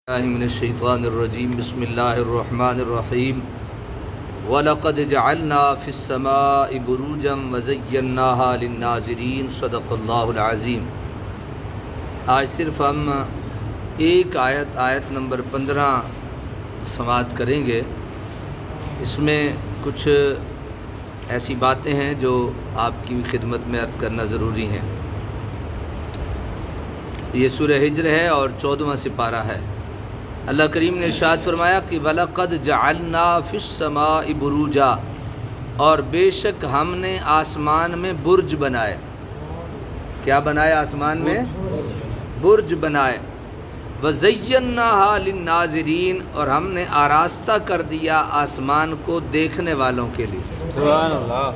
من الشیطان الرجیم بسم اللہ الرحمن الرحیم وَلَقَدْ جَعَلْنَا فِي السَّمَاءِ بُرُوجًا وَزَيَّنَّاهَا لِلنَّاظِرِينَ صدق اللہ العظیم۔ آج صرف ہم ایک آیت نمبر 15 سماعت کریں گے۔ اس میں کچھ ایسی باتیں ہیں جو آپ کی خدمت میں عرض کرنا ضروری ہیں۔ یہ سورہ ہجر ہے اور 14واں سپارہ ہے۔ اللہ کریم نے ارشاد فرمایا کہ وَلَقَدْ جَعَلْنَا فِي السَّمَاءِ بُرُوجًا، اور بے شک ہم نے آسمان میں برج بنائے۔ کیا بنائے؟ آسمان میں برج بنائے۔ وَزَيَّنَّاهَا لِلنَّاظِرِينَ، اور ہم نے آراستہ کر دیا آسمان کو دیکھنے والوں کے لیے۔ سبحان اللہ۔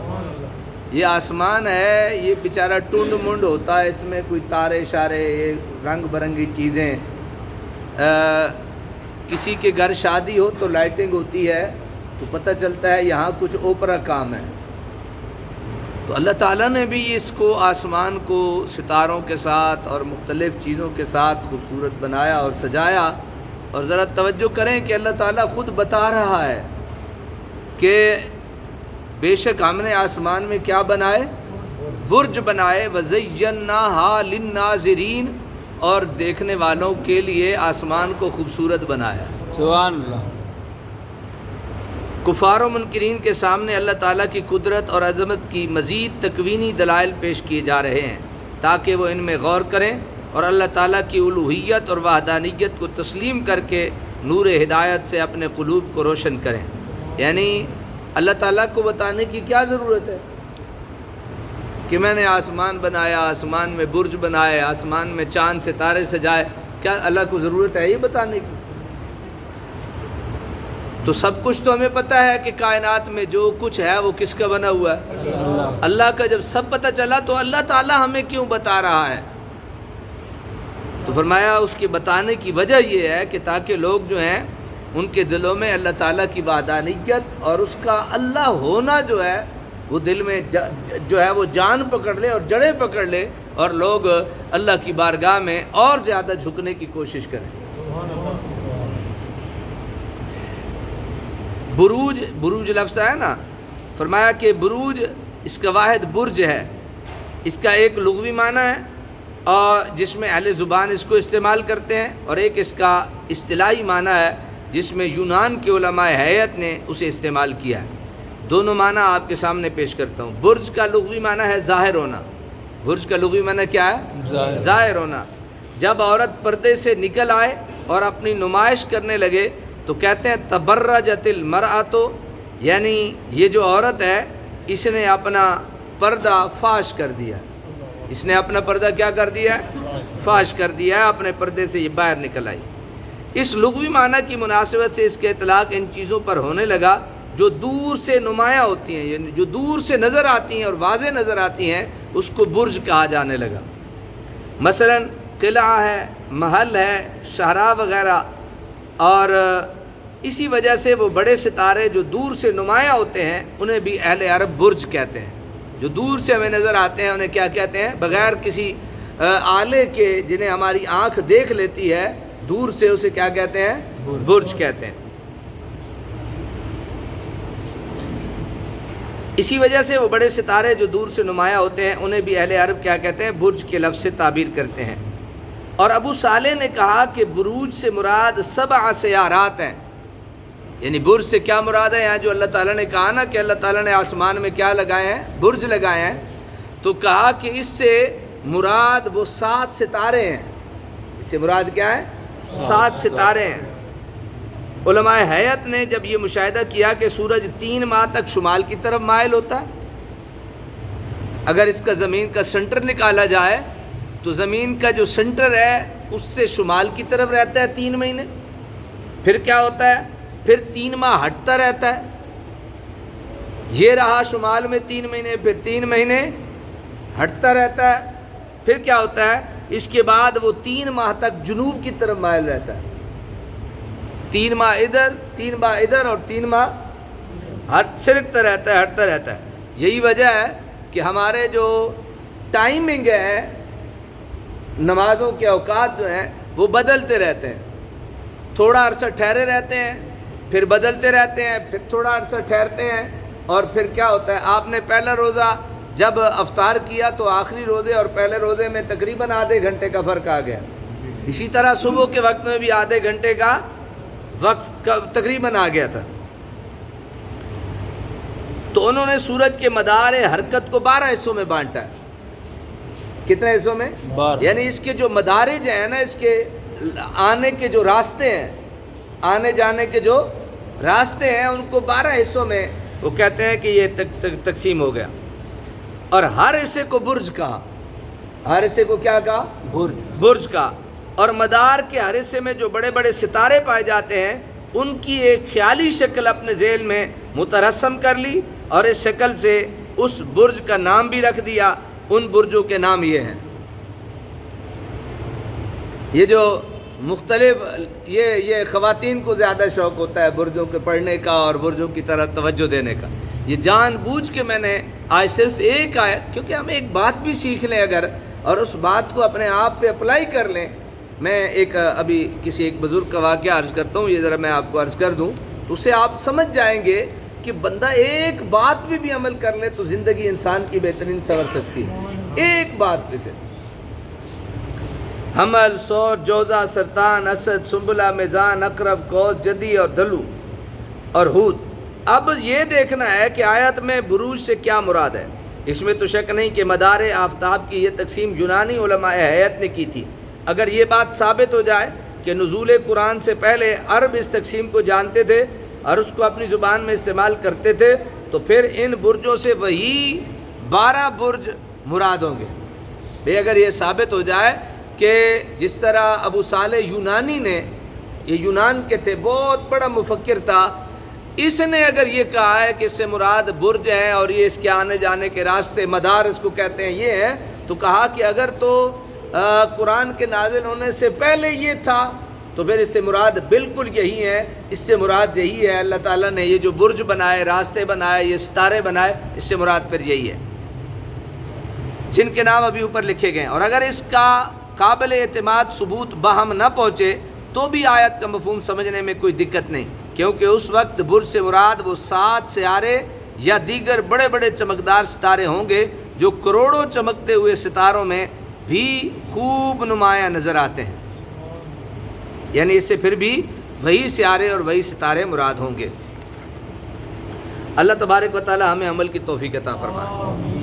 یہ آسمان ہے، یہ بیچارہ ٹنڈ منڈ ہوتا ہے، اس میں کوئی تارے شارے، یہ رنگ برنگی چیزیں۔ کسی کے گھر شادی ہو تو لائٹنگ ہوتی ہے تو پتہ چلتا ہے یہاں کچھ اوپرا کام ہے۔ تو اللہ تعالیٰ نے بھی اس کو آسمان کو ستاروں کے ساتھ اور مختلف چیزوں کے ساتھ خوبصورت بنایا اور سجایا۔ اور ذرا توجہ کریں کہ اللہ تعالیٰ خود بتا رہا ہے کہ بے شک ہم نے آسمان میں کیا بنائے؟ برج بنائے۔ وَزَيَّنَّاهَا لِلنَّاظِرِينَ، اور دیکھنے والوں کے لیے آسمان کو خوبصورت بنایا۔ سبحان اللہ۔ کفار و منکرین کے سامنے اللہ تعالیٰ کی قدرت اور عظمت کی مزید تکوینی دلائل پیش کیے جا رہے ہیں تاکہ وہ ان میں غور کریں اور اللہ تعالیٰ کی الوہیت اور وحدانیت کو تسلیم کر کے نور ہدایت سے اپنے قلوب کو روشن کریں۔ یعنی اللہ تعالیٰ کو بتانے کی کیا ضرورت ہے کہ میں نے آسمان بنایا، آسمان میں برج بنائے، آسمان میں چاند ستارے سجائے؟ کیا اللہ کو ضرورت ہے یہ بتانے کی؟ تو سب کچھ تو ہمیں پتہ ہے کہ کائنات میں جو کچھ ہے وہ کس کا بنا ہوا ہے؟ اللہ کا۔ جب سب پتہ چلا تو اللہ تعالیٰ ہمیں کیوں بتا رہا ہے؟ تو فرمایا اس کے بتانے کی وجہ یہ ہے کہ تاکہ لوگ جو ہیں ان کے دلوں میں اللہ تعالیٰ کی وحدانیت اور اس کا اللہ ہونا جو ہے وہ دل میں جو ہے وہ جان پکڑ لے اور جڑیں پکڑ لے، اور لوگ اللہ کی بارگاہ میں اور زیادہ جھکنے کی کوشش کریں۔ بروج لفظ ہے نا، فرمایا کہ بروج اس کا واحد برج ہے۔ اس کا ایک لغوی معنی ہے اور جس میں اہل زبان اس کو استعمال کرتے ہیں، اور ایک اس کا اصطلاحی معنی ہے جس میں یونان کے علماء ہیئت نے اسے استعمال کیا ہے۔ دونوں معنی آپ کے سامنے پیش کرتا ہوں۔ برج کا لغوی معنی ہے ظاہر ہونا۔ برج کا لغوی معنی کیا ہے؟ ظاہر ہونا۔ جب عورت پردے سے نکل آئے اور اپنی نمائش کرنے لگے تو کہتے ہیں تبرجت المرأۃ، یعنی یہ جو عورت ہے اس نے اپنا پردہ فاش کر دیا۔ اس نے اپنا پردہ کیا کر دیا ہے؟ فاش کر دیا ہے، اپنے پردے سے یہ باہر نکل آئی۔ اس لغوی معنی کی مناسبت سے اس کے اطلاق ان چیزوں پر ہونے لگا جو دور سے نمایاں ہوتی ہیں، یعنی جو دور سے نظر آتی ہیں اور واضح نظر آتی ہیں، اس کو برج کہا جانے لگا۔ مثلا قلعہ ہے، محل ہے، شاہراہ وغیرہ۔ اور اسی وجہ سے وہ بڑے ستارے جو دور سے نمایاں ہوتے ہیں انہیں بھی اہل عرب برج کہتے ہیں۔ جو دور سے ہمیں نظر آتے ہیں انہیں کیا کہتے ہیں؟ بغیر کسی آلے کے، جنہیں ہماری آنکھ دیکھ لیتی ہے، دور سے اسے کیا کہتے ہیں؟ برج کہتے ہیں۔ اسی وجہ سے وہ بڑے ستارے جو دور سے نمایاں ہوتے ہیں انہیں بھی اہل عرب کیا کہتے ہیں؟ برج کے لفظ سے تعبیر کرتے ہیں۔ اور ابو صالح نے کہا کہ بروج سے مراد 7 سیارات ہیں۔ یعنی برج سے کیا مراد ہے؟ یہاں جو اللہ تعالیٰ نے کہا نا کہ اللہ تعالیٰ نے آسمان میں کیا لگائے ہیں؟ برج لگائے ہیں، تو کہا کہ اس سے مراد وہ 7 ستارے ہیں۔ اس سے مراد کیا ہے؟ 7 ستارے ہیں۔ علماء ہیئت نے جب یہ مشاہدہ کیا کہ سورج 3 ماہ تک شمال کی طرف مائل ہوتا ہے، اگر اس کا زمین کا سنٹر نکالا جائے تو زمین کا جو سنٹر ہے اس سے شمال کی طرف رہتا ہے 3 مہینے، پھر کیا ہوتا ہے؟ پھر 3 ماہ ہٹتا رہتا ہے، یہ رہا شمال میں 3 مہینے، پھر 3 مہینے ہٹتا رہتا ہے، پھر کیا ہوتا ہے؟ اس کے بعد وہ 3 ماہ تک جنوب کی طرف مائل رہتا ہے۔ 3 ماہ ادھر، 3 ماہ ادھر، اور 3 ماہ سرکتا رہتا ہے، ہٹتا رہتا ہے۔ یہی وجہ ہے کہ ہمارے جو ٹائمنگ ہے، نمازوں کے اوقات جو ہیں وہ بدلتے رہتے ہیں۔ تھوڑا عرصہ ٹھہرے رہتے ہیں، پھر بدلتے رہتے ہیں، پھر تھوڑا عرصہ ٹھہرتے ہیں، اور پھر کیا ہوتا ہے، آپ نے پہلا روزہ جب افطار کیا تو آخری روزے اور پہلے روزے میں تقریباً آدھے گھنٹے کا فرق آ گیا. اسی طرح صبح کے وقت میں بھی آدھے گھنٹے کا وقت تقریباً آ گیا تھا. تو انہوں نے سورج کے مدار حرکت کو 12 حصوں میں بانٹا ہے. کتنے حصوں میں؟ 12. یعنی اس کے جو مدارج ہیں نا، اس کے آنے کے جو راستے ہیں، آنے جانے کے جو راستے ہیں، ان کو 12 حصوں میں وہ کہتے ہیں کہ یہ تقسیم ہو گیا. اور ہر حصے کو برج کہا. ہر حصے کو کیا کہا؟ برج کہا. اور مدار کے ہر حصے میں جو بڑے بڑے ستارے پائے جاتے ہیں، ان کی ایک خیالی شکل اپنے ذہن میں مترسم کر لی، اور اس شکل سے اس برج کا نام بھی رکھ دیا. ان برجوں کے نام یہ ہیں. یہ جو مختلف یہ خواتین کو زیادہ شوق ہوتا ہے برجوں کے پڑھنے کا اور برجوں کی طرف توجہ دینے کا. یہ جان بوجھ کے میں نے آج صرف ایک آیت، کیونکہ ہم ایک بات بھی سیکھ لیں اگر، اور اس بات کو اپنے آپ پہ اپلائی کر لیں. میں ابھی کسی ایک بزرگ کا واقعہ عرض کرتا ہوں، یہ ذرا میں آپ کو عرض کر دوں تو اس سے آپ سمجھ جائیں گے کہ بندہ ایک بات پہ بھی عمل کر لے تو زندگی انسان کی بہترین سنور سکتی ہے. ایک بات پہ سے حمل، سور، جوزہ، سرطان، اسد، سنبلہ، میزان، اقرب، قوس، جدی اور دلو اور ہود. اب یہ دیکھنا ہے کہ آیت میں بروج سے کیا مراد ہے. اس میں تو شک نہیں کہ مدار آفتاب کی یہ تقسیم یونانی علماء ہیئت نے کی تھی. اگر یہ بات ثابت ہو جائے کہ نزول قرآن سے پہلے عرب اس تقسیم کو جانتے تھے اور اس کو اپنی زبان میں استعمال کرتے تھے، تو پھر ان برجوں سے وہی 12 برج مراد ہوں گے. بھئی اگر یہ ثابت ہو جائے کہ جس طرح ابو صالح یونانی نے، یہ یونان کے تھے، بہت بڑا مفکر تھا، اس نے اگر یہ کہا ہے کہ اس سے مراد برج ہیں اور یہ اس کے آنے جانے کے راستے، مدار اس کو کہتے ہیں، یہ ہیں، تو کہا کہ اگر تو قرآن کے نازل ہونے سے پہلے یہ تھا تو پھر اس سے مراد بالکل یہی ہے. اس سے مراد یہی ہے، اللہ تعالیٰ نے یہ جو برج بنائے، راستے بنائے، یہ ستارے بنائے، اس سے مراد پھر یہی ہے جن کے نام ابھی اوپر لکھے گئے ہیں. اور اگر اس کا قابل اعتماد ثبوت باہم نہ پہنچے تو بھی آیت کا مفہوم سمجھنے میں کوئی دقت نہیں، کیونکہ اس وقت برج سے مراد وہ 7 سیارے یا دیگر بڑے بڑے چمکدار ستارے ہوں گے جو کروڑوں چمکتے ہوئے ستاروں میں بھی خوب نمایاں نظر آتے ہیں. یعنی اس سے پھر بھی وہی سیارے اور وہی ستارے مراد ہوں گے. اللہ تبارک و تعالی ہمیں عمل کی توفیق عطا فرمائے.